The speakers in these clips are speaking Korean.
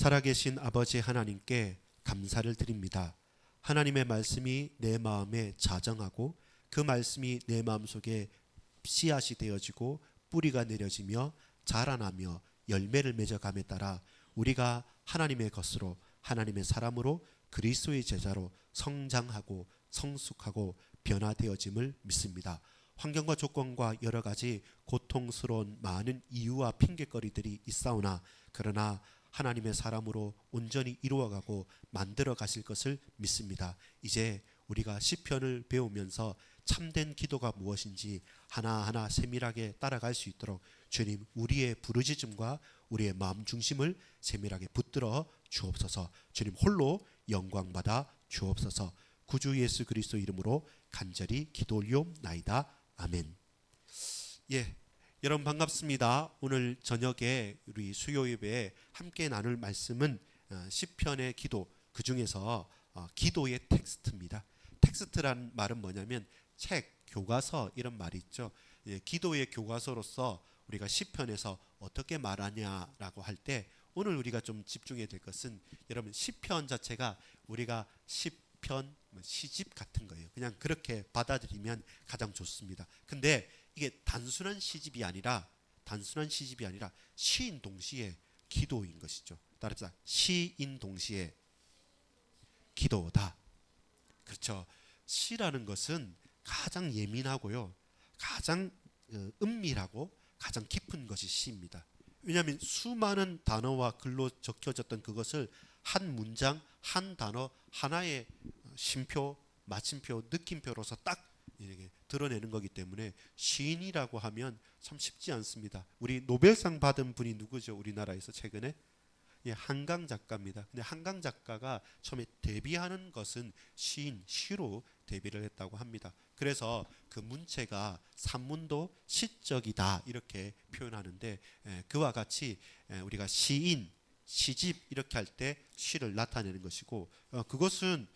살아계신 아버지 하나님께 감사를 드립니다. 하나님의 말씀이 내 마음에 자정하고 그 말씀이 내 마음속에 씨앗이 되어지고 뿌리가 내려지며 자라나며 열매를 맺어감에 따라 우리가 하나님의 것으로, 하나님의 사람으로, 그리스도의 제자로 성장하고 성숙하고 변화되어짐을 믿습니다. 환경과 조건과 여러 가지 고통스러운 많은 이유와 핑계거리들이 있사오나 그러나 하나님의 사람으로 온전히 이루어가고 만들어 가실 것을 믿습니다. 이제 우리가 시편을 배우면서 참된 기도가 무엇인지 하나하나 세밀하게 따라갈 수 있도록 주님, 우리의 부르짖음과 우리의 마음 중심을 세밀하게 붙들어 주옵소서. 주님 홀로 영광받아 주옵소서. 구주 예수 그리스도 이름으로 간절히 기도 올리옵나이다. 아멘. 예, 여러분 반갑습니다. 오늘 저녁에 우리 수요 예배에 함께 나눌 말씀은 시편의 기도, 그 중에서 기도의 텍스트입니다. 텍스트란 말은 뭐냐면 책, 교과서 이런 말이 있죠. 예, 기도의 교과서로서 우리가 시편에서 어떻게 말하냐라고 할 때 오늘 우리가 좀 집중해야 될 것은 여러분 시편 자체가 우리가 시편, 시집 같은 거예요. 그냥 그렇게 받아들이면 가장 좋습니다. 근데 이게 단순한 시집이 아니라 시인 동시에 기도인 것이죠. 따라서 시인 동시에 기도다. 그렇죠. 시라는 것은 가장 예민하고요, 가장 은밀하고 가장 깊은 것이 시입니다. 왜냐하면 수많은 단어와 글로 적혀졌던 그것을 한 문장, 한 단어 하나의 쉼표, 마침표, 느낌표로서 딱 이렇게 드러내는 거기 때문에 시인이라고 하면 참 쉽지 않습니다. 우리 노벨상 받은 분이 누구죠? 우리나라에서 최근에 한강 작가입니다. 근데 한강 작가가 처음에 데뷔하는 것은 시로 데뷔를 했다고 합니다. 그래서 그 문체가 산문도 시적이다 이렇게 표현하는데 그와 같이 우리가 시인, 시집 이렇게 할 때 시를 나타내는 것이고 그것은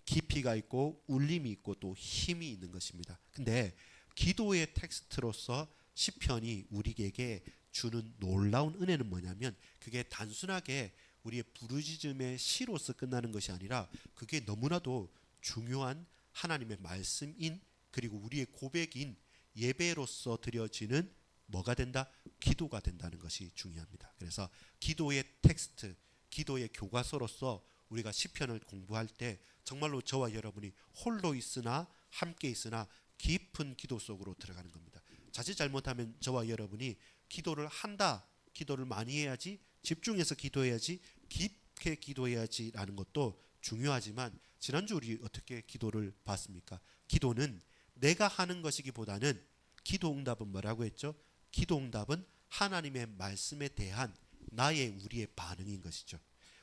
깊이가 있고 울림이 있고 또 힘이 있는 것입니다. 근데 기도의 텍스트로서 시편이 우리에게 주는 놀라운 은혜는 뭐냐면 그게 단순하게 우리의 부르짖음의 시로서 끝나는 것이 아니라 그게 너무나도 중요한 하나님의 말씀인 그리고 우리의 고백인 예배로서 드려지는 뭐가 된다? 기도가 된다는 것이 중요합니다. 그래서 기도의 텍스트, 기도의 교과서로서 우리가 시편을 공부할 때 정말로 저와 여러분이 홀로 있으나 함께 있으나 깊은 기도 속으로 들어가는 겁니다. 자칫 잘못하면 저와 여러분이 기도를 한다, 기도를 많이 해야지, 집중해서 기도해야지, 깊게 기도해야지 라는 것도 중요하지만 지난주 우리 어떻게 기도를 봤습니까? 기도는 내가 하는 것이기보다는 기도 응답은 뭐라고 했죠? 기도 응답은 하나님의 말씀에 대한 우리의 반응인 것이죠.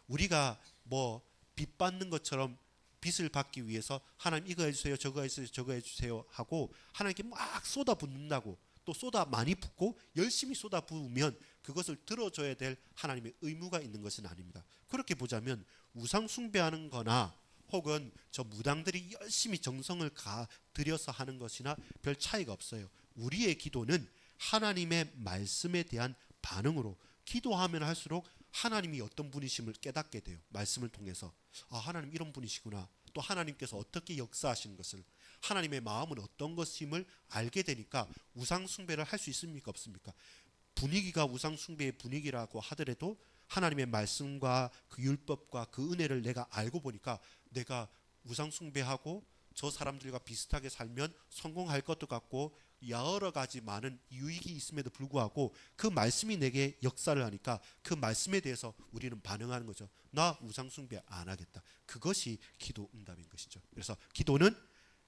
우리가 빚 받는 것처럼 빚을 받기 위해서 하나님 이거 해주세요, 저거 해주세요, 저거 해주세요 하고 하나님께 막 쏟아붓는다고 또 쏟아 많이 붓고 열심히 쏟아 부으면 그것을 들어줘야 될 하나님의 의무가 있는 것은 아닙니다. 그렇게 보자면 우상 숭배하는 거나 혹은 저 무당들이 열심히 정성을 들여서 하는 것이나 별 차이가 없어요. 우리의 기도는 하나님의 말씀에 대한 반응으로 기도하면 할수록 하나님이 어떤 분이심을 깨닫게 돼요. 말씀을 통해서 하나님 이런 분이시구나, 또 하나님께서 어떻게 역사하시는 것을, 하나님의 마음은 어떤 것임을 알게 되니까 우상 숭배를 할 수 있습니까? 없습니까? 분위기가 우상 숭배의 분위기라고 하더라도 하나님의 말씀과 그 율법과 그 은혜를 내가 알고 보니까 내가 우상 숭배하고 저 사람들과 비슷하게 살면 성공할 것도 같고 여러 가지 많은 유익이 있음에도 불구하고 그 말씀이 내게 역사를 하니까 그 말씀에 대해서 우리는 반응하는 거죠. 나 우상 숭배 안 하겠다. 그것이 기도 응답인 것이죠. 그래서 기도는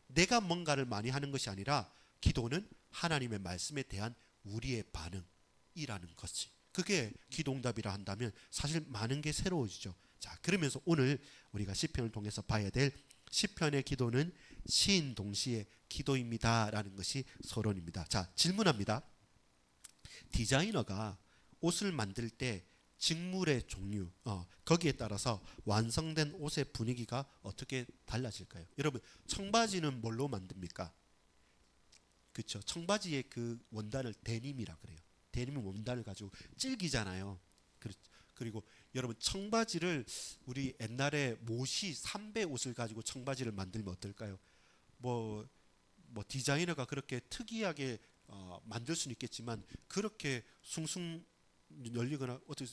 내가 뭔가를 많이 하는 것이 아니라 기도는 하나님의 말씀에 대한 우리의 반응이라는 것이, 그게 기도 응답이라 한다면 사실 많은 게 새로워지죠. 자, 그러면서 오늘 우리가 시편을 통해서 봐야 될 시편의 기도는 시인 동시에 기도입니다라는 것이 서론입니다. 자, 질문합니다. 디자이너가 옷을 만들 때 직물의 종류, 거기에 따라서 완성된 옷의 분위기가 어떻게 달라질까요? 여러분, 청바지는 뭘로 만듭니까? 그렇죠. 청바지의 그 원단을 데님이라 그래요. 데님 원단을 가지고 질기잖아요. 그리고 여러분 청바지를 우리 옛날에 모시 삼배 옷을 가지고 청바지를 만들면 어떨까요? 뭐, 뭐 디자이너가 그렇게 특이하게 만들 수는 있겠지만 그렇게 숭숭 열리거나 어떻게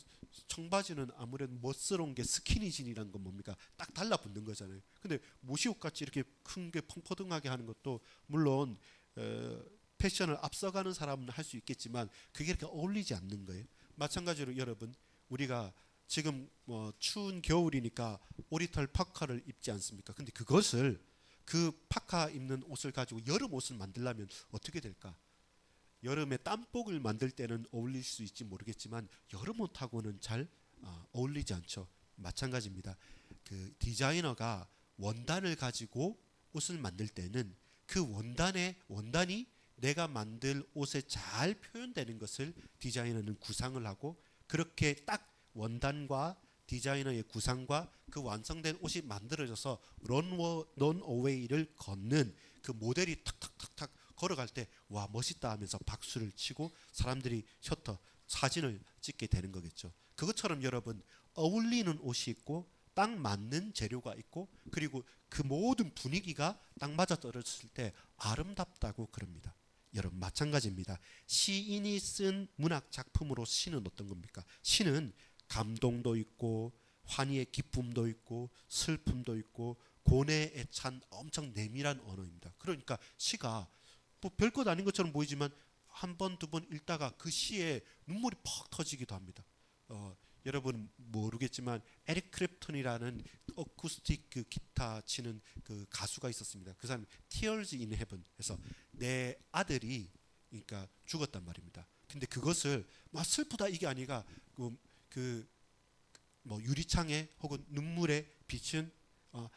청바지는 아무래도 멋스러운 게 스키니진이라는 건 뭡니까? 딱 달라붙는 거잖아요. 근데 모시옷 같이 이렇게 큰 게 펑퍼등하게 하는 것도 물론 패션을 앞서가는 사람은 할 수 있겠지만 그게 이렇게 어울리지 않는 거예요. 마찬가지로 여러분 우리가 지금 뭐 추운 겨울이니까 오리털 파카를 입지 않습니까? 근데 그것을 그 파카 입는 옷을 가지고 여름 옷을 만들려면 어떻게 될까? 여름에 땀복을 만들 때는 어울릴 수 있지 모르겠지만 여름 옷하고는 잘 어울리지 않죠. 마찬가지입니다. 그 디자이너가 원단을 가지고 옷을 만들 때는 그 원단이 내가 만들 옷에 잘 표현되는 것을 디자이너는 구상을 하고 그렇게 딱 원단과 디자이너의 구상과 그 완성된 옷이 만들어져서 런어웨이를 걷는 그 모델이 탁탁탁탁 걸어갈 때 와 멋있다 하면서 박수를 치고 사람들이 셔터 사진을 찍게 되는 거겠죠. 그것처럼 여러분 어울리는 옷이 있고 딱 맞는 재료가 있고 그리고 그 모든 분위기가 딱 맞아 떨어졌을 때 아름답다고 그럽니다. 여러분 마찬가지입니다. 시인이 쓴 문학 작품으로 시는 어떤 겁니까? 시는 감동도 있고 환희의 기쁨도 있고 슬픔도 있고 고뇌에 찬 엄청 내밀한 언어입니다. 그러니까 시가 뭐 별것 아닌 것처럼 보이지만 한 번, 두 번 읽다가 그 시에 눈물이 퍽 터지기도 합니다. 여러분 모르겠지만 에릭 크랩턴이라는 어쿠스틱 그 기타 치는 그 가수가 있었습니다. 그 사람 Tears in Heaven에서 내 아들이 그러니까 죽었단 말입니다. 근데 그것을 막 슬프다 이게 아니라 뭐 유리창에 혹은 눈물에 비친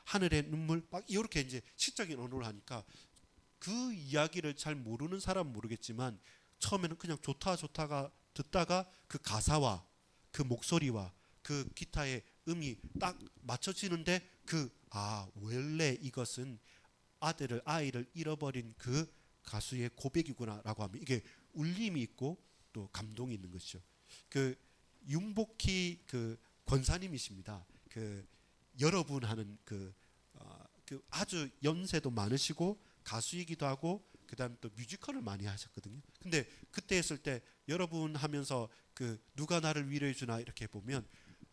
하늘의 눈물 막 이렇게 이제 시적인 언어를 하니까 그 이야기를 잘 모르는 사람은 모르겠지만 처음에는 그냥 좋다 좋다가 듣다가 그 가사와 그 목소리와 그 기타의 음이 딱 맞춰지는데 원래 이것은 아이를 잃어버린 그 가수의 고백이구나라고 하면 이게 울림이 있고 또 감동이 있는 것이죠. 그 윤복희 그 권사님이십니다. 그 여러분 하는 그 아주 연세도 많으시고 가수이기도 하고 그다음 또 뮤지컬을 많이 하셨거든요. 근데 그때 했을 때 여러분 하면서 그 누가 나를 위로해 주나 이렇게 보면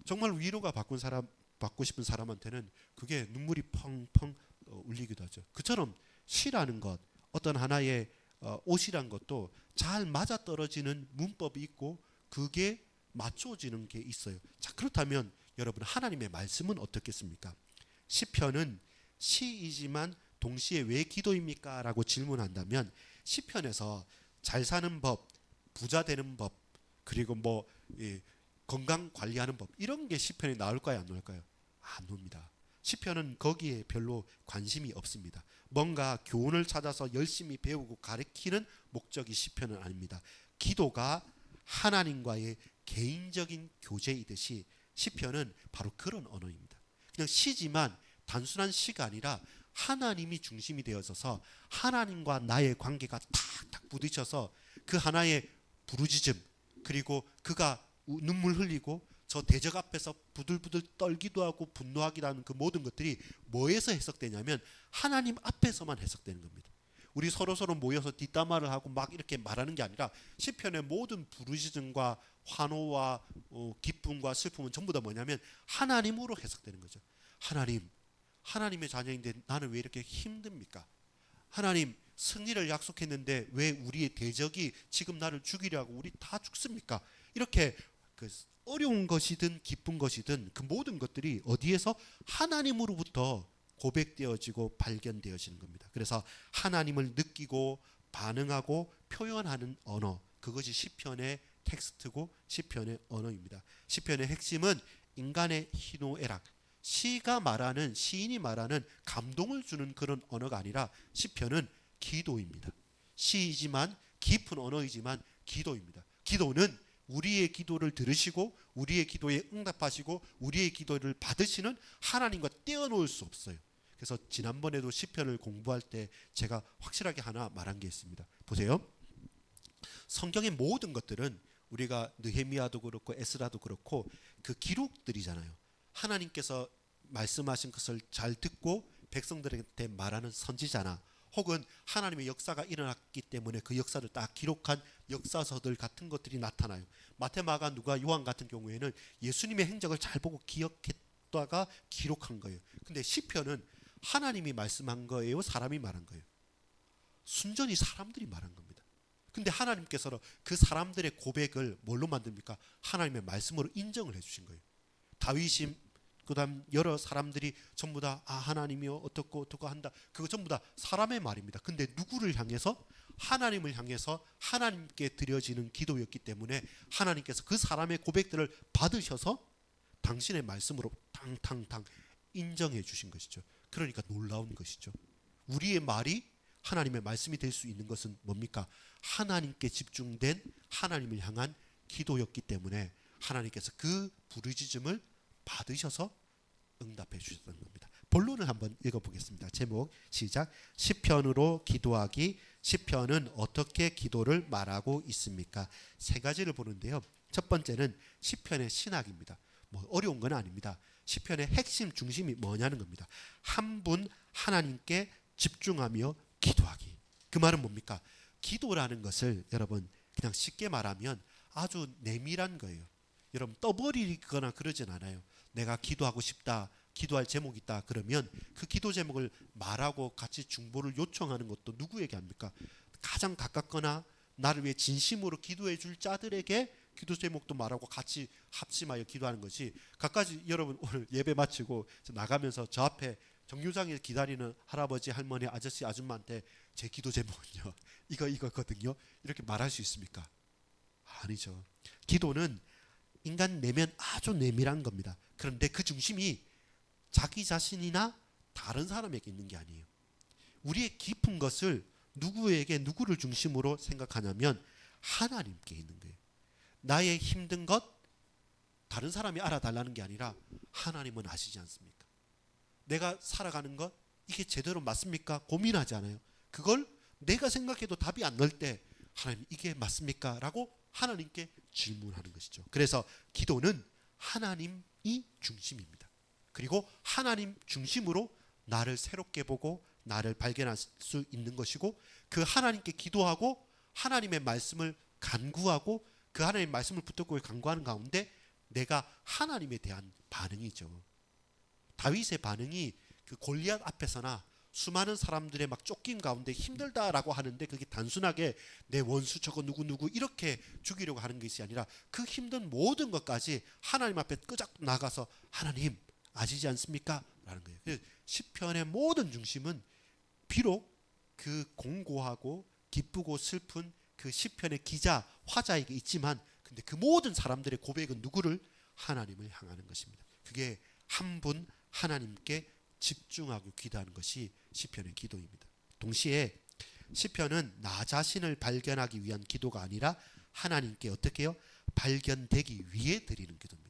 정말 위로가 받고 싶은 사람한테는 그게 눈물이 펑펑 울리기도 하죠. 그처럼 시라는 것, 어떤 하나의 옷이란 것도 잘 맞아떨어지는 문법이 있고 그게 맞춰지는 게 있어요. 자, 그렇다면 여러분 하나님의 말씀은 어떻겠습니까? 시편은 시이지만 동시에 왜 기도입니까? 라고 질문한다면 시편에서 잘 사는 법, 부자 되는 법, 그리고 뭐 건강 관리하는 법 이런 게 시편에 나올까요? 안 나올까요? 안 나옵니다. 시편은 거기에 별로 관심이 없습니다. 뭔가 교훈을 찾아서 열심히 배우고 가르치는 목적이 시편은 아닙니다. 기도가 하나님과의 개인적인 교제이듯이 시편은 바로 그런 언어입니다. 그냥 시지만 단순한 시가 아니라 하나님이 중심이 되어져서 하나님과 나의 관계가 탁탁 부딪혀서 그 하나의 부르짖음 그리고 그가 눈물 흘리고 저 대적 앞에서 부들부들 떨기도 하고 분노하기도 하는 그 모든 것들이 뭐에서 해석되냐면 하나님 앞에서만 해석되는 겁니다. 우리 서로 모여서 뒷담화를 하고 막 이렇게 말하는 게 아니라 시편의 모든 부르짖음과 환호와 기쁨과 슬픔은 전부 다 뭐냐면 하나님으로 해석되는 거죠. 하나님의 자녀인데 나는 왜 이렇게 힘듭니까? 하나님 승리를 약속했는데 왜 우리의 대적이 지금 나를 죽이려 하고 우리 다 죽습니까? 이렇게 그 어려운 것이든 기쁜 것이든 그 모든 것들이 어디에서 하나님으로부터 고백되어지고 발견되어지는 겁니다. 그래서 하나님을 느끼고 반응하고 표현하는 언어 그것이 시편의 텍스트고 시편의 언어입니다. 시편의 핵심은 인간의 희노애락 시인이 말하는 감동을 주는 그런 언어가 아니라 시편은 기도입니다. 시이지만 깊은 언어이지만 기도입니다. 기도는 우리의 기도를 들으시고 우리의 기도에 응답하시고 우리의 기도를 받으시는 하나님과 떼어놓을 수 없어요. 그래서 지난번에도 시편을 공부할 때 제가 확실하게 하나 말한 게 있습니다. 보세요. 성경의 모든 것들은 우리가 느헤미야도 그렇고 에스라도 그렇고 그 기록들이잖아요. 하나님께서 말씀하신 것을 잘 듣고 백성들한테 말하는 선지자나 혹은 하나님의 역사가 일어났기 때문에 그 역사를 딱 기록한 역사서들 같은 것들이 나타나요. 마태, 마가, 누가, 요한 같은 경우에는 예수님의 행적을 잘 보고 기억했다가 기록한 거예요. 근데 시편은 하나님이 말씀한 거예요, 사람이 말한 거예요? 순전히 사람들이 말한 겁니다. 근데 하나님께서는 그 사람들의 고백을 뭘로 만듭니까? 하나님의 말씀으로 인정을 해주신 거예요. 다윗이 그다음 여러 사람들이 전부 다 하나님이요 어떻고 어떻고 한다. 그거 전부 다 사람의 말입니다. 근데 누구를 향해서? 하나님을 향해서 하나님께 드려지는 기도였기 때문에 하나님께서 그 사람의 고백들을 받으셔서 당신의 말씀으로 탕탕탕 인정해 주신 것이죠. 그러니까 놀라운 것이죠. 우리의 말이 하나님의 말씀이 될 수 있는 것은 뭡니까? 하나님께 집중된 하나님을 향한 기도였기 때문에 하나님께서 그 부르짖음을 받으셔서 응답해 주셨던 겁니다. 본론을 한번 읽어보겠습니다. 제목 시작. 시편으로 기도하기. 시편은 어떻게 기도를 말하고 있습니까? 세 가지를 보는데요. 첫 번째는 시편의 신학입니다. 뭐 어려운 건 아닙니다. 시편의 핵심 중심이 뭐냐는 겁니다. 한 분 하나님께 집중하며 기도하기. 그 말은 뭡니까? 기도라는 것을 여러분 그냥 쉽게 말하면 아주 내밀한 거예요. 여러분 떠버리거나 그러진 않아요. 내가 기도하고 싶다, 기도할 제목이 있다 그러면 그 기도 제목을 말하고 같이 중보를 요청하는 것도 누구에게 합니까? 가장 가깝거나 나를 위해 진심으로 기도해 줄 자들에게 기도 제목도 말하고 같이 합심하여 기도하는 것이 각가지. 여러분 오늘 예배 마치고 나가면서 저 앞에 정류장에 기다리는 할아버지, 할머니, 아저씨, 아줌마한테 제 기도 제목은요 이거거든요 이렇게 말할 수 있습니까? 아니죠. 기도는 인간 내면 아주 내밀한 겁니다. 그런데 그 중심이 자기 자신이나 다른 사람에게 있는 게 아니에요. 우리의 깊은 것을 누구를 중심으로 생각하냐면 하나님께 있는 거예요. 나의 힘든 것 다른 사람이 알아달라는 게 아니라 하나님은 아시지 않습니까? 내가 살아가는 것 이게 제대로 맞습니까? 고민하지 않아요. 그걸 내가 생각해도 답이 안 나올 때 하나님 이게 맞습니까? 라고 하나님께 질문하는 것이죠. 그래서 기도는 하나님이 중심입니다. 그리고 하나님 중심으로 나를 새롭게 보고 나를 발견할 수 있는 것이고 그 하나님께 기도하고 하나님의 말씀을 간구하고 그 하나님의 말씀을 붙들고 간구하는 가운데 내가 하나님에 대한 반응이죠. 다윗의 반응이 그 골리앗 앞에서나 수많은 사람들의 막 쫓긴 가운데 힘들다라고 하는데 그게 단순하게 내 원수 저거 누구 이렇게 죽이려고 하는 것이 아니라 그 힘든 모든 것까지 하나님 앞에 끄적 나가서 하나님 아시지 않습니까? 라는 거예요. 시편의 모든 중심은 비록 그 공고하고 기쁘고 슬픈 그 시편의 기자 화자에게 있지만 근데 그 모든 사람들의 고백은 누구를? 하나님을 향하는 것입니다. 그게 한 분 하나님께 집중하고 기도하는 것이 시편의 기도입니다. 동시에 시편은 나 자신을 발견하기 위한 기도가 아니라 하나님께 어떻게 해요? 발견되기 위해 드리는 기도입니다.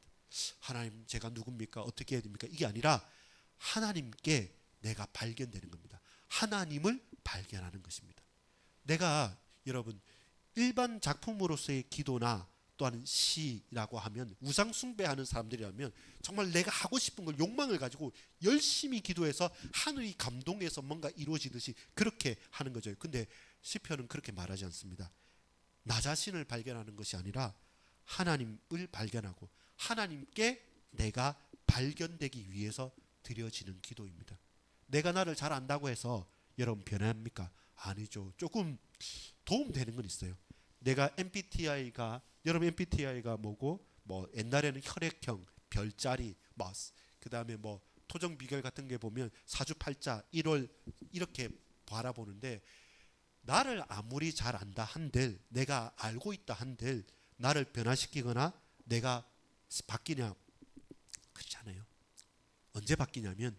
하나님 제가 누굽니까? 어떻게 해야 됩니까? 이게 아니라 하나님께 내가 발견되는 겁니다. 하나님을 발견하는 것입니다. 내가 여러분 일반 작품으로서의 기도나 또한 시라고 하면 우상 숭배하는 사람들이라면 정말 내가 하고 싶은 걸 욕망을 가지고 열심히 기도해서 하늘이 감동해서 뭔가 이루어지듯이 그렇게 하는 거죠. 근데 시편은 그렇게 말하지 않습니다. 나 자신을 발견하는 것이 아니라 하나님을 발견하고 하나님께 내가 발견되기 위해서 드려지는 기도입니다. 내가 나를 잘 안다고 해서 여러분 변합니까? 아니죠. 조금 도움되는 건 있어요. 내가 MBTI가 여러분 MBTI가 뭐고 뭐 옛날에는 혈액형, 별자리, 뭐 그다음에 뭐 토정 비결 같은 게 보면 사주팔자 1월 이렇게 바라보는데 나를 아무리 잘 안다 한들 내가 알고 있다 한들 나를 변화시키거나 내가 바뀌냐 그렇지 않아요. 언제 바뀌냐면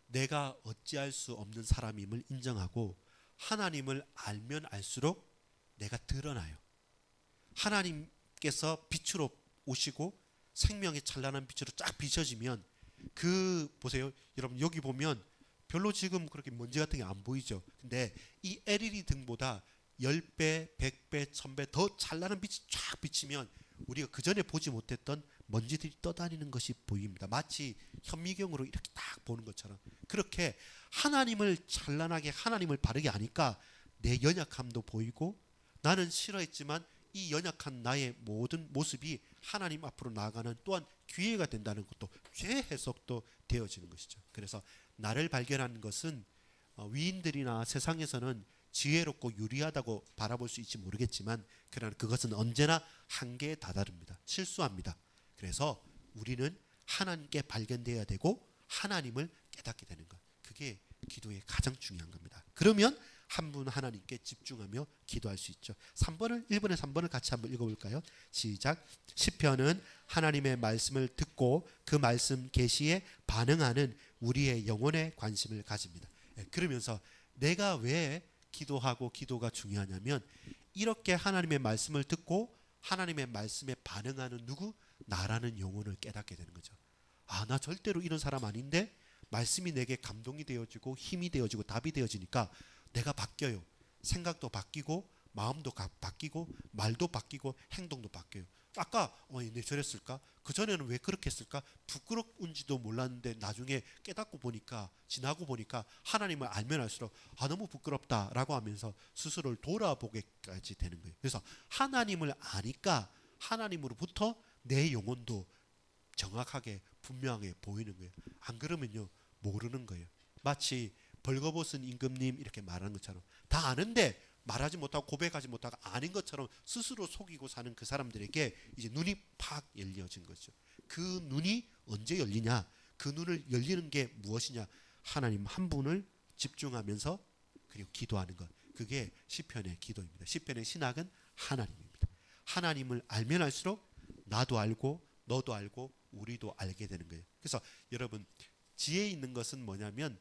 내가 어찌할 수 없는 사람임을 인정하고 하나님을 알면 알수록 내가 드러나요. 하나님께서 빛으로 오시고 생명의 찬란한 빛으로 쫙 비춰지면 그 보세요. 여러분 여기 보면 별로 지금 그렇게 먼지 같은 게 안 보이죠. 근데 이 LED 등보다 10배, 100배, 1000배 더 찬란한 빛이 쫙 비치면 우리가 그 전에 보지 못했던 먼지들이 떠다니는 것이 보입니다. 마치 현미경으로 이렇게 딱 보는 것처럼. 그렇게 하나님을 찬란하게 하나님을 바르게 하니까 내 연약함도 보이고 나는 싫어했지만 이 연약한 나의 모든 모습이 하나님 앞으로 나아가는 또한 기회가 된다는 것도 죄 해석도 되어지는 것이죠. 그래서 나를 발견하는 것은 위인들이나 세상에서는 지혜롭고 유리하다고 바라볼 수 있지 모르겠지만 그러나 그것은 언제나 한계에 다다릅니다. 실수합니다. 그래서 우리는 하나님께 발견되어야 되고 하나님을 깨닫게 되는 것. 그게 기도의 가장 중요한 겁니다. 그러면 한 분 하나님께 집중하며 기도할 수 있죠. 3번을 1번에 3번을 같이 한번 읽어볼까요? 시작. 시편은 하나님의 말씀을 듣고 그 말씀 계시에 반응하는 우리의 영혼의 관심을 가집니다. 그러면서 내가 왜 기도하고 기도가 중요하냐면 이렇게 하나님의 말씀을 듣고 하나님의 말씀에 반응하는 누구? 나라는 영혼을 깨닫게 되는 거죠. 아, 나 절대로 이런 사람 아닌데 말씀이 내게 감동이 되어지고 힘이 되어지고 답이 되어지니까 내가 바뀌어요. 생각도 바뀌고 마음도 바뀌고 말도 바뀌고 행동도 바뀌어요. 아까 내 저랬을까? 그전에는 왜 그렇게 했을까? 부끄러운지도 몰랐는데 나중에 깨닫고 보니까 지나고 보니까 하나님을 알면 알수록 너무 부끄럽다라고 하면서 스스로를 돌아보게까지 되는 거예요. 그래서 하나님을 아니까 하나님으로부터 내 영혼도 정확하게 분명하게 보이는 거예요. 안 그러면요 모르는 거예요. 마치 벌거벗은 임금님 이렇게 말하는 것처럼 다 아는데 말하지 못하고 고백하지 못하고 아닌 것처럼 스스로 속이고 사는 그 사람들에게 이제 눈이 팍 열려진 거죠. 그 눈이 언제 열리냐? 그 눈을 열리는 게 무엇이냐? 하나님 한 분을 집중하면서 그리고 기도하는 것. 그게 시편의 기도입니다. 시편의 신학은 하나님입니다. 하나님을 알면 알수록 나도 알고 너도 알고 우리도 알게 되는 거예요. 그래서 여러분 지혜 있는 것은 뭐냐면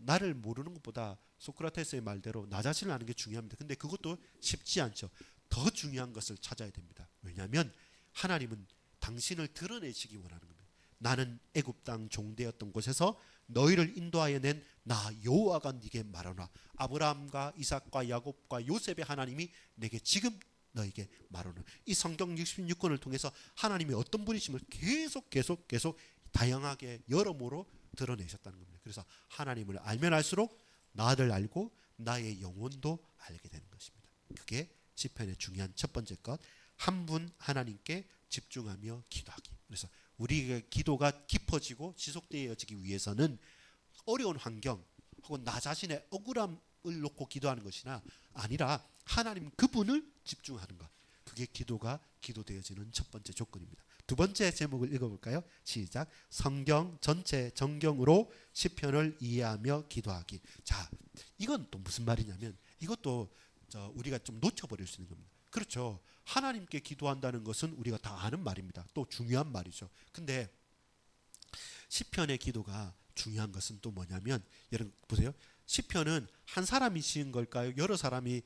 나를 모르는 것보다 소크라테스의 말대로 나 자신을 아는 게 중요합니다. 근데 그것도 쉽지 않죠. 더 중요한 것을 찾아야 됩니다. 왜냐하면 하나님은 당신을 드러내시기 원하는 겁니다. 나는 애굽 땅 종되었던 곳에서 너희를 인도하여 낸 나 여호와가 네게 말하노라. 아브라함과 이삭과 야곱과 요셉의 하나님이 내게 지금 너에게 말하노라. 이 성경 66권을 통해서 하나님이 어떤 분이심을 계속 다양하게 여러모로 드러내셨다는 겁니다. 그래서 하나님을 알면 알수록 나를 알고 나의 영혼도 알게 되는 것입니다. 그게 시편의 중요한 첫 번째 것. 한 분 하나님께 집중하며 기도하기. 그래서 우리의 기도가 깊어지고 지속되어지기 위해서는 어려운 환경 혹은 나 자신의 억울함을 놓고 기도하는 것이나 아니라 하나님 그분을 집중하는 것. 그게 기도가 기도되어지는 첫 번째 조건입니다. 두 번째 제목을 읽어볼까요? 시작. 성경 전체 정경으로 시편을 이해하며 기도하기. 자, 이건 또 무슨 말이냐면 이것도 우리가 좀 놓쳐버릴 수 있는 겁니다. 그렇죠. 하나님께 기도한다는 것은 우리가 다 아는 말입니다. 또 중요한 말이죠. 근데 시편의 기도가 중요한 것은 또 뭐냐면 여러분 보세요. 시편은 한 사람이 지은 걸까요? 여러 사람이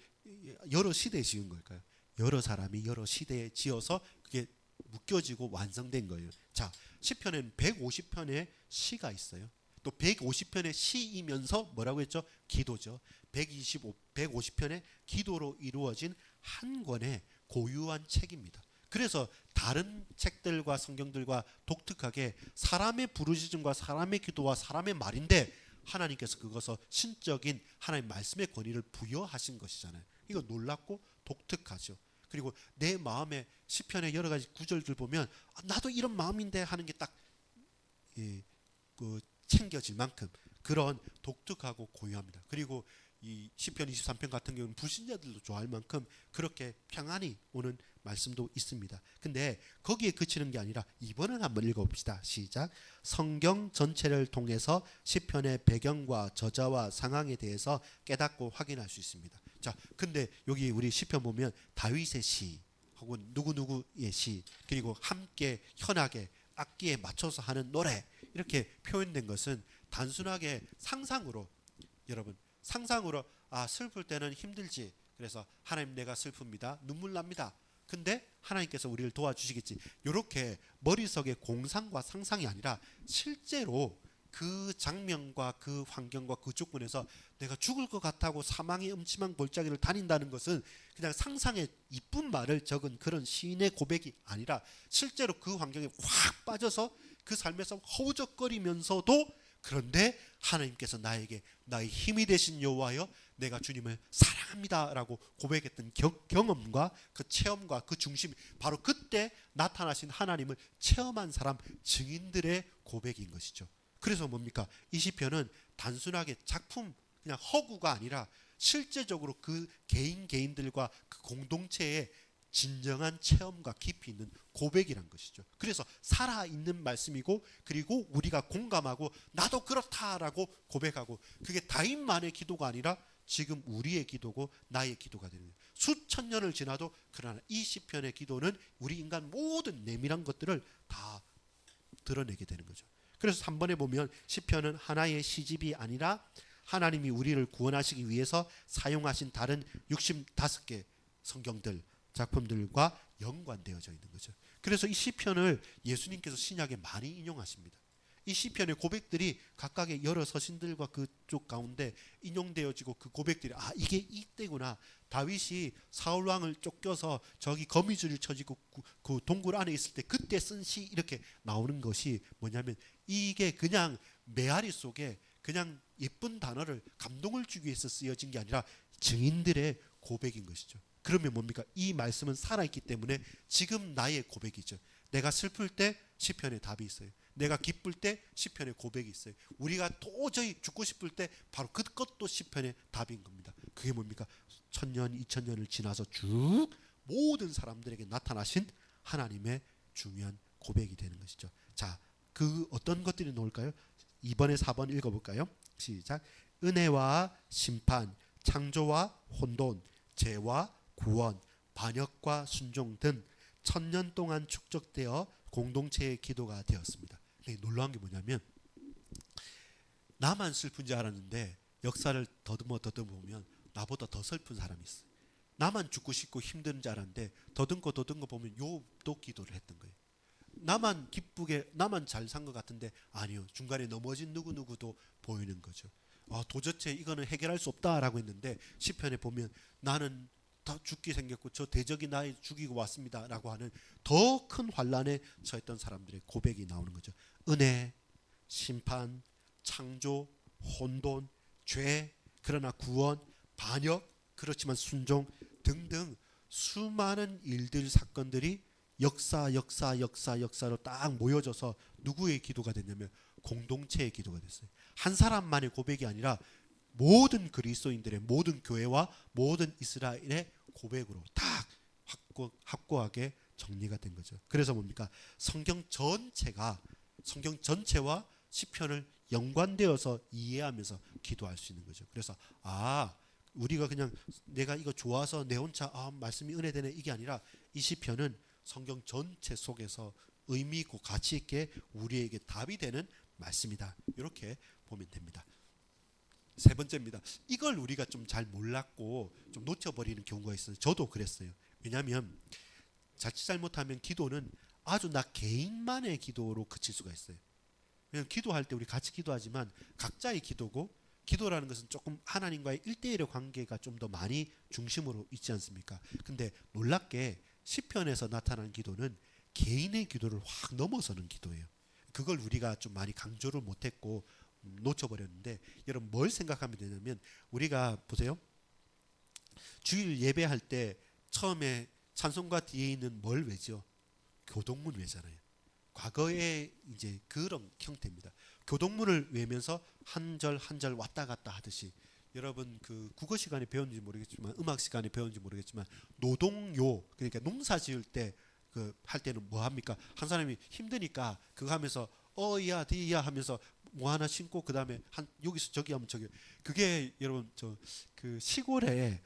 여러 시대에 지은 걸까요? 여러 사람이 여러 시대에 지어서 그게 묶여지고 완성된 거예요. 자, 시편에는 150편의 시가 있어요. 또 150편의 시이면서 뭐라고 했죠? 기도죠. 150편의 기도로 이루어진 한 권의 고유한 책입니다. 그래서 다른 책들과 성경들과 독특하게 사람의 부르짖음과 사람의 기도와 사람의 말인데 하나님께서 그것을 신적인 하나님의 말씀의 권위를 부여하신 것이잖아요. 이거 놀랍고 독특하죠. 그리고 내 마음에 시편의 여러 가지 구절들 보면 나도 이런 마음인데 하는 게 딱 챙겨질 만큼 그런 독특하고 고유합니다. 그리고 이 시편 23편 같은 경우는 불신자들도 좋아할 만큼 그렇게 평안이 오는 말씀도 있습니다. 근데 거기에 그치는 게 아니라 이번을 한번 읽어봅시다. 시작. 성경 전체를 통해서 시편의 배경과 저자와 상황에 대해서 깨닫고 확인할 수 있습니다. 자, 근데 여기 우리 시편 보면 다윗의 시 혹은 누구누구의 시 그리고 함께 현악에 악기에 맞춰서 하는 노래 이렇게 표현된 것은 단순하게 상상으로 여러분 상상으로 슬플 때는 힘들지 그래서 하나님 내가 슬픕니다 눈물 납니다 근데 하나님께서 우리를 도와주시겠지 이렇게 머릿속에 공상과 상상이 아니라 실제로 그 장면과 그 환경과 그 조건에서 내가 죽을 것 같다고 사망의 음침한 골짜기를 다닌다는 것은 그냥 상상의 이쁜 말을 적은 그런 시인의 고백이 아니라 실제로 그 환경에 확 빠져서 그 삶에서 허우적거리면서도 그런데 하나님께서 나에게 나의 힘이 되신 여호와여 내가 주님을 사랑합니다라고 고백했던 경험과 그 체험과 그 중심이 바로 그때 나타나신 하나님을 체험한 사람 증인들의 고백인 것이죠. 그래서 뭡니까? 이 시편은 단순하게 작품 그냥 허구가 아니라 실제적으로 그 개인들과 그 공동체의 진정한 체험과 깊이 있는 고백이란 것이죠. 그래서 살아있는 말씀이고 그리고 우리가 공감하고 나도 그렇다라고 고백하고 그게 다인만의 기도가 아니라 지금 우리의 기도고 나의 기도가 되는 거예요. 수천 년을 지나도 그러나 이 시편의 기도는 우리 인간 모든 내밀한 것들을 다 드러내게 되는 거죠. 그래서 3번에 보면 시편은 하나의 시집이 아니라 하나님이 우리를 구원하시기 위해서 사용하신 다른 65개 성경들 작품들과 연관되어져 있는 거죠. 그래서 이 시편을 예수님께서 신약에 많이 인용하십니다. 이 시편의 고백들이 각각의 여러 서신들과 그쪽 가운데 인용되어지고 그 고백들이 이게 이때구나. 다윗이 사울 왕을 쫓겨서 저기 거미줄을 쳐지고 그 동굴 안에 있을 때 그때 쓴 시 이렇게 나오는 것이 뭐냐면 이게 그냥 메아리 속에 그냥 예쁜 단어를 감동을 주기 위해서 쓰여진 게 아니라 증인들의 고백인 것이죠. 그러면 뭡니까? 이 말씀은 살아있기 때문에 지금 나의 고백이죠. 내가 슬플 때 시편에 답이 있어요. 내가 기쁠 때 시편에 고백이 있어요. 우리가 도저히 죽고 싶을 때 바로 그것도 시편의 답인 겁니다. 그게 뭡니까? 1000년, 2000년을 지나서 쭉 모든 사람들에게 나타나신 하나님의 중요한 고백이 되는 것이죠. 자, 그 어떤 것들이 나올까요? 2번에 4번 읽어볼까요? 시작. 은혜와 심판, 창조와 혼돈, 죄와 구원, 반역과 순종 등 1000년 동안 축적되어 공동체의 기도가 되었습니다. 놀라운 게 뭐냐면 나만 슬픈 줄 알았는데 역사를 더듬어 보면 나보다 더 슬픈 사람이 있어요. 나만 죽고 싶고 힘든 줄 알았는데 더듬고 보면 욥도 기도를 했던 거예요. 나만 기쁘게 나만 잘 산 것 같은데 아니요. 중간에 넘어진 누구누구도 보이는 거죠. 도저히 이거는 해결할 수 없다라고 했는데 시편에 보면 나는 다 죽게 생겼고 저 대적이 나를 죽이고 왔습니다라고 하는 더 큰 환난에 처했던 사람들의 고백이 나오는 거죠. 은혜, 심판, 창조, 혼돈, 죄, 그러나 구원, 반역, 그렇지만 순종 등등 수많은 일들 사건들이 역사로 딱 모여져서 누구의 기도가 됐냐면 공동체의 기도가 됐어요. 한 사람만의 고백이 아니라 모든 그리스도인들의 모든 교회와 모든 이스라엘의 고백으로 딱 확고하게 정리가 된 거죠. 그래서 뭡니까? 성경 전체와 시편을 연관되어서 이해하면서 기도할 수 있는 거죠. 그래서 우리가 그냥 내가 이거 좋아서 내 혼자 말씀이 은혜되네 이게 아니라 이 시편은 성경 전체 속에서 의미 있고 가치 있게 우리에게 답이 되는 말씀이다. 이렇게 보면 됩니다. 세 번째입니다. 이걸 우리가 좀 잘 몰랐고 좀 놓쳐버리는 경우가 있어요. 저도 그랬어요. 왜냐하면 자칫 잘못하면 기도는 아주 나 개인만의 기도로 그칠 수가 있어요. 왜냐하면 기도할 때 우리 같이 기도하지만 각자의 기도고 기도라는 것은 조금 하나님과의 1대1의 관계가 좀 더 많이 중심으로 있지 않습니까? 근데 놀랍게 시편에서 나타난 기도는 개인의 기도를 확 넘어서는 기도예요. 그걸 우리가 좀 많이 강조를 못했고 놓쳐버렸는데 여러분 뭘 생각하면 되냐면 우리가 보세요. 주일 예배할 때 처음에 찬송가 뒤에 있는 뭘 외죠? 교동문 외잖아요. 과거에 이제 그런 형태입니다. 교동문을 외면서 한 절 한 절 왔다 갔다 하듯이 여러분 그 국어 시간에 배웠는지 모르겠지만 음악 시간에 배웠는지 모르겠지만 노동요 그러니까 농사 지을 때 그 할 때는 뭐 합니까? 한 사람이 힘드니까 그거 하면서 어야 디야 하면서 뭐 하나 신고 그 다음에 한 여기서 저기 하면 저기 그게 여러분 저 그 시골의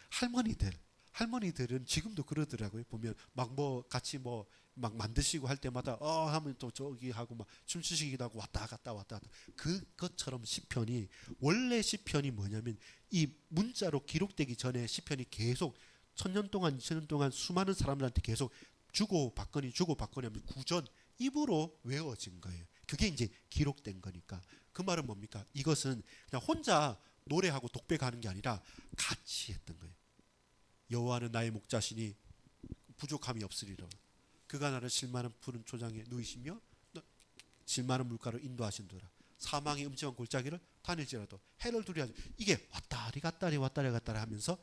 할머니들은 지금도 그러더라고요. 보면 막 뭐 같이 뭐 막 만드시고 할 때마다 하면 또 저기 하고 막 춤추시기도 하고 왔다 갔다 그것처럼 시편이 원래 시편이 뭐냐면 이 문자로 기록되기 전에 시편이 계속 1000년 동안 2000년 동안 수많은 사람들한테 계속 주고받거니 하면 구전 입으로 외워진 거예요. 그게 이제 기록된 거니까. 그 말은 뭡니까? 이것은 그냥 혼자 노래하고 독백하는 게 아니라 같이 했던 거예요. 여호와는 나의 목자시니 부족함이 없으리라. 그가 나를 실만한 푸른 초장에 누이시며 실만한 물가로 인도하신도라. 사망의 음침한 골짜기를 다닐지라도 해를 두려워하지. 이게 왔다리 갔다리 왔다리 갔다리 하면서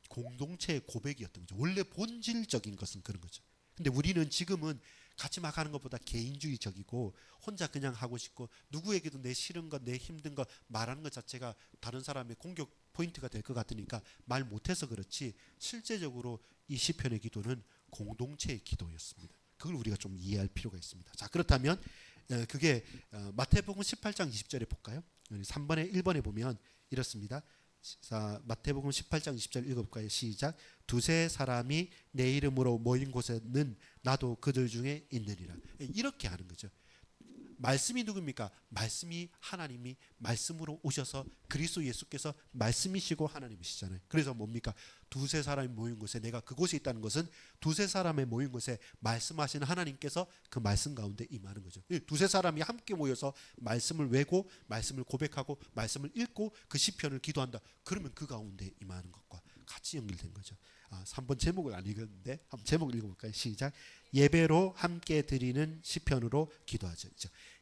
공동체의 고백이었던 거죠. 원래 본질적인 것은 그런 거죠. 근데 우리는 지금은 같이 막 하는 것보다 개인주의적이고 혼자 그냥 하고 싶고 누구에게도 내 싫은 것, 내 힘든 것 말하는 것 자체가 다른 사람의 공격 포인트가 될 것 같으니까 말 못해서 그렇지, 실제적으로 이 시편의 기도는 공동체의 기도였습니다. 그걸 우리가 좀 이해할 필요가 있습니다. 자, 그렇다면 그게 마태복음 18장 20절에 볼까요? 3번에 1번에 보면 이렇습니다. 자, 마태복음 18장 20절 읽어볼까요? 시작. 두세 사람이 내 이름으로 모인 곳에는 나도 그들 중에 있느니라. 이렇게 하는 거죠. 말씀이 누굽니까? 말씀이 하나님이 말씀으로 오셔서 그리스도 예수께서 말씀이시고 하나님이시잖아요. 그래서 뭡니까? 두세 사람이 모인 곳에, 내가 그곳에 있다는 것은 두세 사람의 모인 곳에 말씀하시는 하나님께서 그 말씀 가운데 임하는 거죠. 두세 사람이 함께 모여서 말씀을 외고 말씀을 고백하고 말씀을 읽고 그 시편을 기도한다. 그러면 그 가운데 임하는 것과 같이 연결된 거죠. 3번 제목을 안 읽었는데 한번 제목을 읽어볼까요? 시작. 예배로 함께 드리는 시편으로 기도하죠.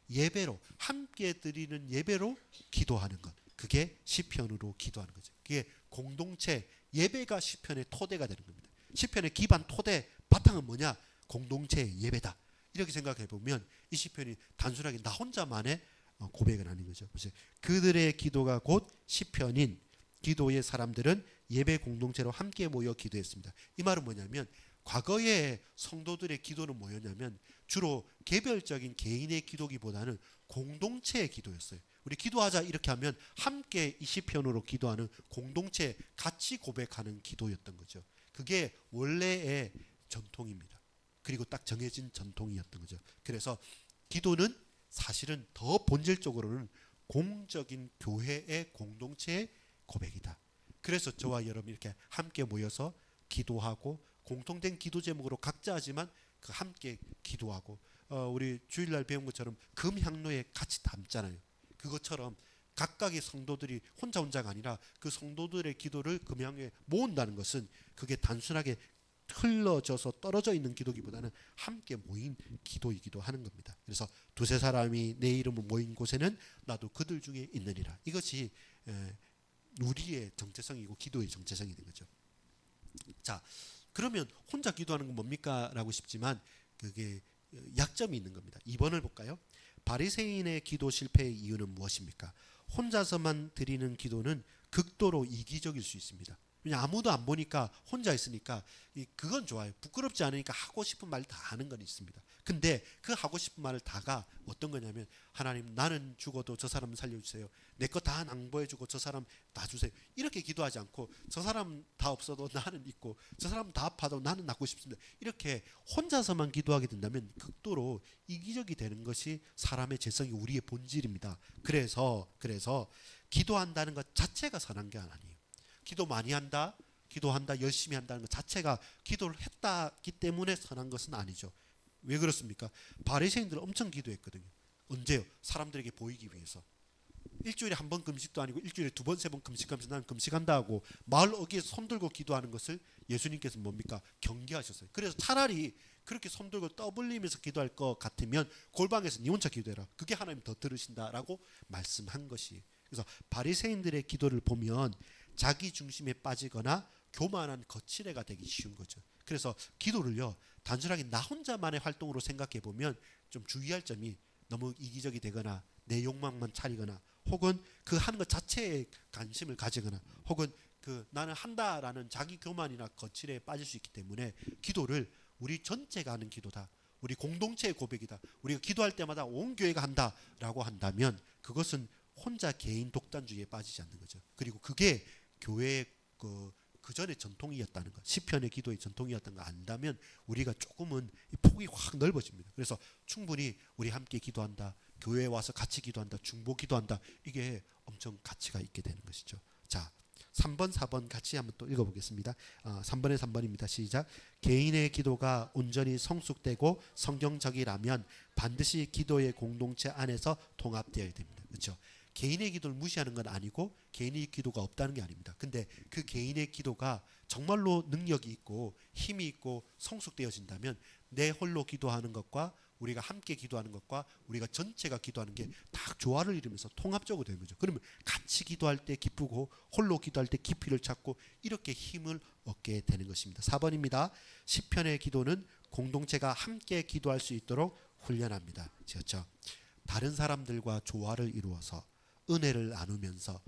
예배로 함께 드리는 예배로 기도하는 것, 그게 시편으로 기도하는 거죠. 그게 공동체 예배가 시편의 토대가 되는 겁니다. 시편의 기반 토대 바탕은 뭐냐? 공동체의 예배다. 이렇게 생각해 보면 이 시편이 단순하게 나 혼자만의 고백은 아닌 거죠. 그들의 기도가 곧 시편인 기도의 사람들은 예배 공동체로 함께 모여 기도했습니다. 이 말은 뭐냐면 과거의 성도들의 기도는 뭐였냐면 주로 개별적인 개인의 기도기보다는 공동체의 기도였어요. 우리 기도하자 이렇게 하면 함께 이 시편으로 기도하는 공동체 같이 고백하는 기도였던 거죠. 그게 원래의 전통입니다. 그리고 딱 정해진 전통이었던 거죠. 그래서 기도는 사실은 더 본질적으로는 공적인 교회의 공동체의 고백이다. 그래서 저와 여러분 이렇게 함께 모여서 기도하고 공통된 기도 제목으로 각자 하지만 그 함께 기도하고 우리 주일날 배운 것처럼 금향로에 같이 담잖아요. 그것처럼 각각의 성도들이 혼자가 아니라 그 성도들의 기도를 금향로에 모은다는 것은 그게 단순하게 흘러져서 떨어져 있는 기도기보다는 함께 모인 기도이기도 하는 겁니다. 그래서 두세 사람이 내 이름으로 모인 곳에는 나도 그들 중에 있느니라. 이것이 우리의 정체성이고 기도의 정체성이 된 거죠. 자, 그러면 혼자 기도하는 건 뭡니까? 라고 싶지만 그게 약점이 있는 겁니다. 2번을 볼까요? 바리새인의 기도 실패의 이유는 무엇입니까? 혼자서만 드리는 기도는 극도로 이기적일 수 있습니다. 왜냐 아무도 안 보니까 혼자 있으니까 그건 좋아요. 부끄럽지 않으니까 하고 싶은 말 다 하는 건 있습니다. 근데 그 하고 싶은 말을 다가 어떤 거냐면 하나님 나는 죽어도 저 사람 살려주세요. 내 거 다 낭보해주고 저 사람 다 주세요. 이렇게 기도하지 않고 저 사람 다 없어도 나는 있고 저 사람 다 아파도 나는 낫고 싶습니다. 이렇게 혼자서만 기도하게 된다면 극도로 이기적이 되는 것이 사람의 재성이 우리의 본질입니다. 그래서 기도한다는 것 자체가 선한 게 아니에요. 기도 많이 한다, 기도한다, 열심히 한다는 것 자체가 기도를 했다기 때문에 선한 것은 아니죠. 왜 그렇습니까? 바리새인들은 엄청 기도했거든요. 언제요? 사람들에게 보이기 위해서. 일주일에 한 번 금식도 아니고 일주일에 두 번, 세 번 금식하면서 나는 금식한다 하고 마을 어귀에서 손들고 기도하는 것을 예수님께서 뭡니까? 경계하셨어요. 그래서 차라리 그렇게 손들고 떠벌리면서 기도할 것 같으면 골방에서 니 혼자 기도해라. 그게 하나님 더 들으신다라고 말씀한 것이. 그래서 바리새인들의 기도를 보면 자기 중심에 빠지거나 교만한 거칠애가 되기 쉬운 거죠. 그래서 기도를요 단순하게 나 혼자만의 활동으로 생각해 보면 좀 주의할 점이 너무 이기적이 되거나 내 욕망만 차리거나 혹은 그 하는 것 자체에 관심을 가지거나 혹은 그 나는 한다라는 자기 교만이나 거칠애에 빠질 수 있기 때문에 기도를 우리 전체가 하는 기도다. 우리 공동체의 고백이다. 우리가 기도할 때마다 온 교회가 한다라고 한다면 그것은 혼자 개인 독단주의에 빠지지 않는 거죠. 그리고 그게 교회의 그 전에 전통이었다는 것, 시편의 기도의 전통이었다는 거 안다면 우리가 조금은 폭이 확 넓어집니다. 그래서 충분히 우리 함께 기도한다, 교회에 와서 같이 기도한다, 중보 기도한다, 이게 엄청 가치가 있게 되는 것이죠. 자, 3번, 4번 같이 한번 또 읽어보겠습니다. 3번에 3번입니다. 시작. 개인의 기도가 온전히 성숙되고 성경적이라면 반드시 기도의 공동체 안에서 통합되어야 됩니다. 그렇죠? 개인의 기도를 무시하는 건 아니고 개인의 기도가 없다는 게 아닙니다. 근데 그 개인의 기도가 정말로 능력이 있고 힘이 있고 성숙되어진다면 내 홀로 기도하는 것과 우리가 함께 기도하는 것과 우리가 전체가 기도하는 게 딱 조화를 이루면서 통합적으로 되는 거죠. 그러면 같이 기도할 때 기쁘고 홀로 기도할 때 깊이를 찾고 이렇게 힘을 얻게 되는 것입니다. 4번입니다. 시편의 기도는 공동체가 함께 기도할 수 있도록 훈련합니다. 그렇죠? 다른 사람들과 조화를 이루어서 은혜를 나누면서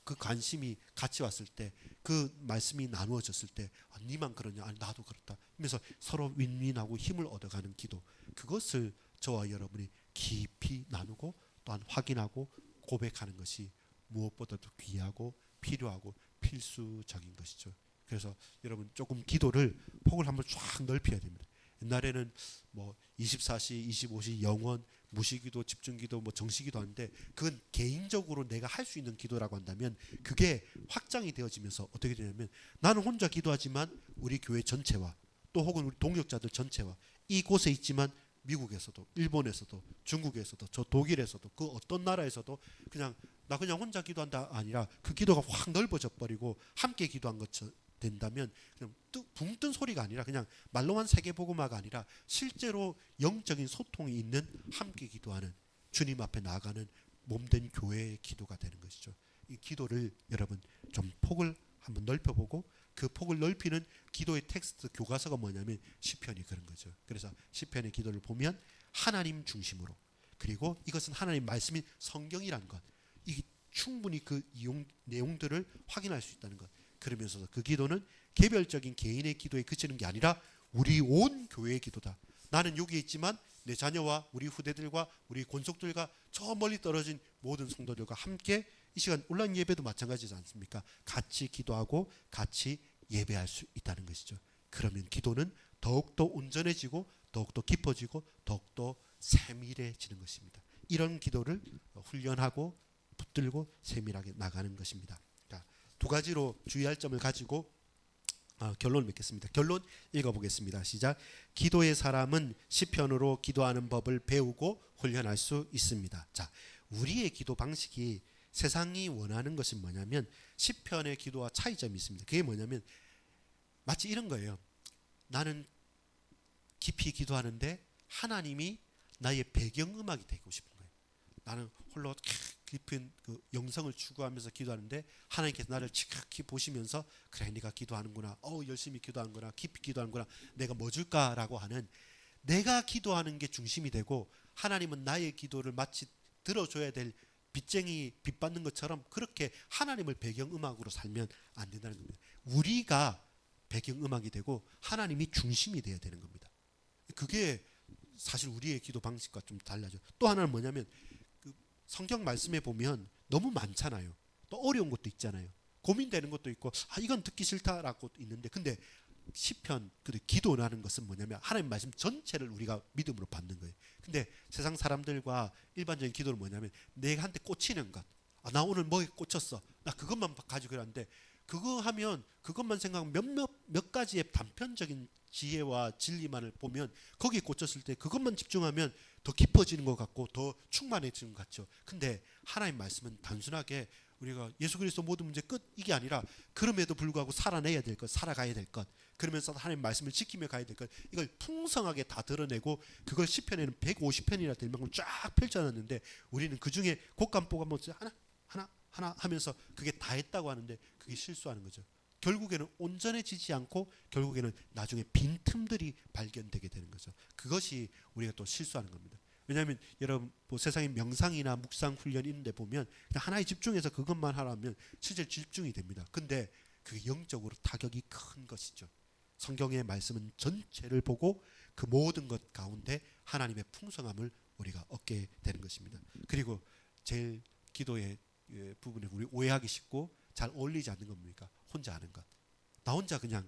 그 관심이 같이 왔을 때 그 말씀이 나누어졌을 때 니만 그러냐 아니 나도 그렇다 하면서 서로 윈윈하고 힘을 얻어가는 기도, 그것을 저와 여러분이 깊이 나누고 또한 확인하고 고백하는 것이 무엇보다도 귀하고 필요하고 필수적인 것이죠. 그래서 여러분 조금 기도를 폭을 한번 쫙 넓혀야 됩니다. 옛날에는 뭐 24시, 25시 영원, 무시기도, 집중기도, 뭐 정시기도 하는데 그건 개인적으로 내가 할 수 있는 기도라고 한다면 그게 확장이 되어지면서 어떻게 되냐면 나는 혼자 기도하지만 우리 교회 전체와 또 혹은 우리 동역자들 전체와 이곳에 있지만 미국에서도 일본에서도 중국에서도 저 독일에서도 그 어떤 나라에서도 그냥 나 그냥 혼자 기도한다 아니라 그 기도가 확 넓어져 버리고 함께 기도한 것처럼 된다면 그냥 붕 뜬 소리가 아니라 그냥 말로만 세계복음화가 아니라 실제로 영적인 소통이 있는 함께 기도하는 주님 앞에 나아가는 몸된 교회의 기도가 되는 것이죠. 이 기도를 여러분 좀 폭을 한번 넓혀보고 그 폭을 넓히는 기도의 텍스트 교과서가 뭐냐면 시편이 그런 거죠. 그래서 시편의 기도를 보면 하나님 중심으로, 그리고 이것은 하나님 말씀인 성경이라는 것, 이 충분히 그 내용들을 확인할 수 있다는 것. 그러면서도 그 기도는 개별적인 개인의 기도에 그치는 게 아니라 우리 온 교회의 기도다. 나는 여기 있지만 내 자녀와 우리 후대들과 우리 권속들과 저 멀리 떨어진 모든 성도들과 함께 이 시간 온라인 예배도 마찬가지지 않습니까? 같이 기도하고 같이 예배할 수 있다는 것이죠. 그러면 기도는 더욱더 온전해지고 더욱더 깊어지고 더욱더 세밀해지는 것입니다. 이런 기도를 훈련하고 붙들고 세밀하게 나가는 것입니다. 두 가지로 주의할 점을 가지고 결론을 맺겠습니다. 결론 읽어보겠습니다. 시작. 기도의 사람은 시편으로 기도하는 법을 배우고 훈련할 수 있습니다. 자, 우리의 기도 방식이 세상이 원하는 것이 뭐냐면 시편의 기도와 차이점이 있습니다. 그게 뭐냐면 마치 이런 거예요. 나는 깊이 기도하는데 하나님이 나의 배경음악이 되고 싶은 거예요. 나는 홀로 깊은 그 영성을 추구하면서 기도하는데 하나님께서 나를 지극히 보시면서 그래 네가 기도하는구나, 열심히 기도하는구나, 깊이 기도하는구나, 내가 뭐 줄까라고 하는, 내가 기도하는 게 중심이 되고 하나님은 나의 기도를 마치 들어줘야 될 빚쟁이 빚 받는 것처럼 그렇게 하나님을 배경음악으로 살면 안 된다는 겁니다. 우리가 배경음악이 되고 하나님이 중심이 되어야 되는 겁니다. 그게 사실 우리의 기도 방식과 좀 달라져. 또 하나는 뭐냐면 성경 말씀에 보면 너무 많잖아요. 또 어려운 것도 있잖아요. 고민되는 것도 있고 이건 듣기 싫다라고 있는데, 근데 시편 기도라는 것은 뭐냐면 하나님 말씀 전체를 우리가 믿음으로 받는 거예요. 근데 세상 사람들과 일반적인 기도는 뭐냐면 내가 한테 꽂히는 것, 나 오늘 뭐에 꽂혔어, 나 그것만 가지고 그러는데 그거 하면 그것만 생각하면 몇 가지의 단편적인 지혜와 진리만을 보면 거기에 꽂혔을 때 그것만 집중하면 더 깊어지는 것 같고 더 충만해지는 것 같죠. 근데 하나님 말씀은 단순하게 우리가 예수 그리스도 모든 문제 끝 이게 아니라 그럼에도 불구하고 살아내야 될 것, 살아가야 될 것, 그러면서 하나님 말씀을 지키며 가야 될 것, 이걸 풍성하게 다 드러내고 그걸 시편에는 150편이나 될 만큼 쫙 펼쳐놨는데 우리는 그중에 곡간보간 하나 하면서 그게 다 했다고 하는데 그게 실수하는 거죠. 결국에는 온전해지지 않고 결국에는 나중에 빈틈들이 발견되게 되는 거죠. 그것이 우리가 또 실수하는 겁니다. 왜냐하면 여러분 뭐 세상에 명상이나 묵상 훈련 있는데 보면 그냥 하나에 집중해서 그것만 하라면 실제 집중이 됩니다. 근데 그게 영적으로 타격이 큰 것이죠. 성경의 말씀은 전체를 보고 그 모든 것 가운데 하나님의 풍성함을 우리가 얻게 되는 것입니다. 그리고 제일 기도의 부분에 우리 오해하기 쉽고 잘 어울리지 않는 겁니까? 혼자 하는 것. 나 혼자 그냥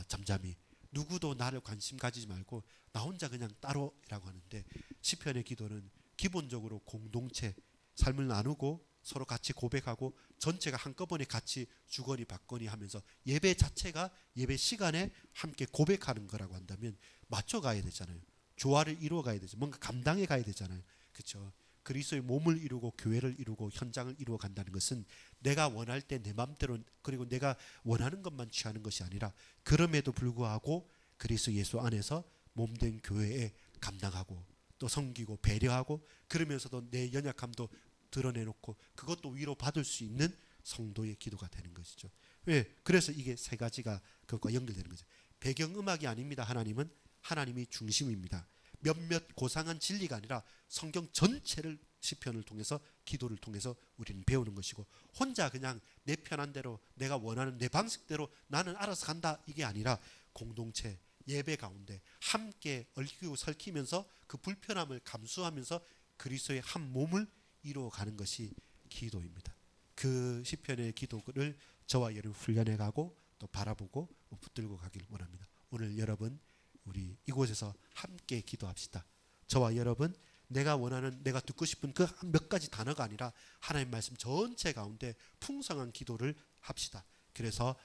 잠잠히 누구도 나를 관심 가지지 말고 나 혼자 그냥 따로라고 하는데 시편의 기도는 기본적으로 공동체 삶을 나누고 서로 같이 고백하고 전체가 한꺼번에 같이 주거니 받거니 하면서 예배 자체가 예배 시간에 함께 고백하는 거라고 한다면 맞춰가야 되잖아요. 조화를 이루어 가야 되죠. 뭔가 감당해 가야 되잖아요. 그렇죠? 그리스도의 몸을 이루고 교회를 이루고 현장을 이루어 간다는 것은 내가 원할 때 내 맘대로 그리고 내가 원하는 것만 취하는 것이 아니라 그럼에도 불구하고 그리스도 예수 안에서 몸된 교회에 감당하고 또 섬기고 배려하고 그러면서도 내 연약함도 드러내놓고 그것도 위로받을 수 있는 성도의 기도가 되는 것이죠. 왜? 그래서 이게 세 가지가 그것과 연결되는 거죠. 배경음악이 아닙니다. 하나님은 하나님이 중심입니다. 몇몇 고상한 진리가 아니라 성경 전체를 시편을 통해서 기도를 통해서 우리는 배우는 것이고 혼자 그냥 내 편한 대로 내가 원하는 내 방식대로 나는 알아서 간다 이게 아니라 공동체 예배 가운데 함께 얽히고 설키면서 그 불편함을 감수하면서 그리스도의 한 몸을 이루어가는 것이 기도입니다. 그 시편의 기도를 저와 여러분 훈련해가고 또 바라보고 붙들고 가길 원합니다. 오늘 여러분 우리 이곳에서 함께 기도합시다. 저와 여러분 내가 원하는 내가 듣고 싶은 그 몇 가지 단어가 아니라 하나님 말씀 전체 가운데 풍성한 기도를 합시다. 그래서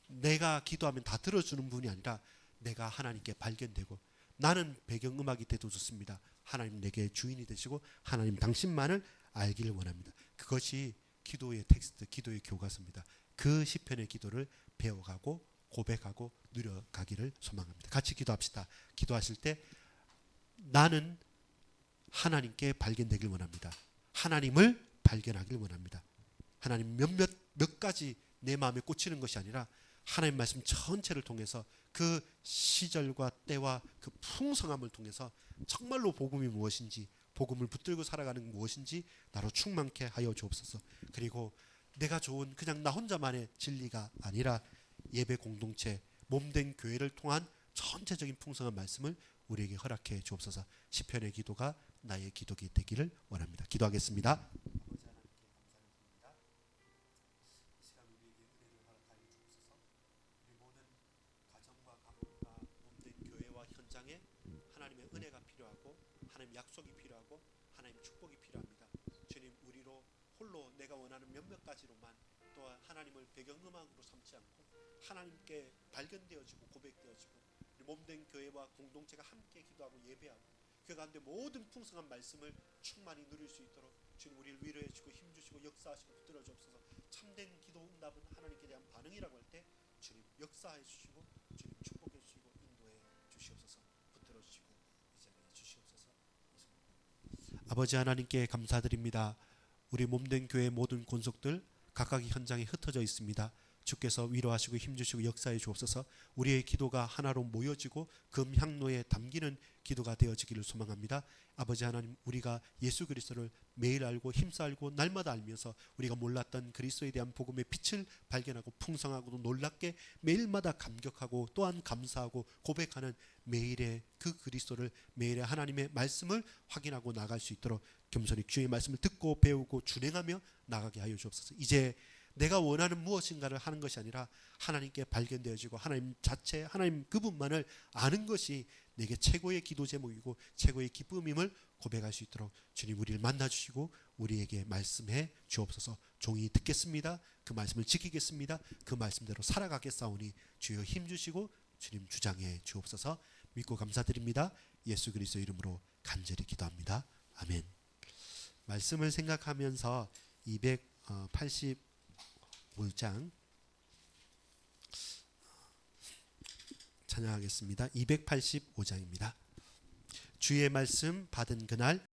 내가 기도하면 다 들어주는 분이 아니라 내가 하나님께 발견되고 나는 배경음악이 돼도 좋습니다. 하나님 내게 주인이 되시고 하나님 당신만을 알기를 원합니다. 그것이 기도의 텍스트, 기도의 교과서입니다. 그 시편의 기도를 배워가고 고백하고 누려가기를 소망합니다. 같이 기도합시다. 기도하실 때 나는 하나님께 발견되길 원합니다. 하나님을 발견하길 원합니다. 하나님 몇 가지 내 마음에 꽂히는 것이 아니라 하나님 말씀 전체를 통해서 그 시절과 때와 그 풍성함을 통해서 정말로 복음이 무엇인지 복음을 붙들고 살아가는 무엇인지 나로 충만케 하여 주옵소서. 그리고 내가 좋은 그냥 나 혼자만의 진리가 아니라 예배 공동체 몸된 교회를 통한 전체적인 풍성한 말씀을 우리에게 허락해 주옵소서. 시편의 기도가 나의 기도가 되기를 원합니다. 기도하겠습니다. 아버지 하나님께 감사드립니다. 이 시간 우리에게 은혜를 허락하여 주옵소서. 우리 모든 가정과 가문과 몸된 교회와 현장에 하나님의 은혜가 필요하고 하나님 약속이 필요하고 하나님 축복이 필요합니다. 주님 우리로 홀로 내가 원하는 몇몇 가지로만 또 하나님을 배경음악으로 삼지 않고 하나님께 발견되어지고 고백되어지고 몸된 교회와 공동체가 함께 기도하고 예배하고 그 가운데 모든 풍성한 말씀을 충만히 누릴 수 있도록 주님 우리를 위로해 주시고 힘주시고 역사하시고 붙들어 주옵소서. 참된 기도 응답은 하나님께 대한 반응이라고 할 때 주님 역사해 주시고 주님 축복해 주시고 인도해 주시옵소서. 붙들어 주시고 이제는 주시옵소서. 아버지 하나님께 감사드립니다. 우리 몸된 교회 모든 권속들 각각의 현장에 흩어져 있습니다. 주께서 위로하시고 힘주시고 역사해 주옵소서. 우리의 기도가 하나로 모여지고 금향로에 담기는 기도가 되어지기를 소망합니다. 아버지 하나님 우리가 예수 그리스도를 매일 알고 힘써 알고 날마다 알면서 우리가 몰랐던 그리스도에 대한 복음의 빛을 발견하고 풍성하고도 놀랍게 매일마다 감격하고 또한 감사하고 고백하는 매일의 그 그리스도를 매일의 하나님의 말씀을 확인하고 나갈 수 있도록 겸손히 주의 말씀을 듣고 배우고 준행하며 나가게 하여 주옵소서. 이제 내가 원하는 무엇인가를 하는 것이 아니라 하나님께 발견되어지고 하나님 자체 하나님 그분만을 아는 것이 내게 최고의 기도 제목이고 최고의 기쁨임을 고백할 수 있도록 주님 우리를 만나주시고 우리에게 말씀해 주옵소서. 종이 듣겠습니다. 그 말씀을 지키겠습니다. 그 말씀대로 살아가겠사오니 주여 힘주시고 주님 주장해 주옵소서. 믿고 감사드립니다. 예수 그리스도 이름으로 간절히 기도합니다. 아멘. 말씀을 생각하면서 285장 찬양하겠습니다. 285장입니다. 주의 말씀 받은 그날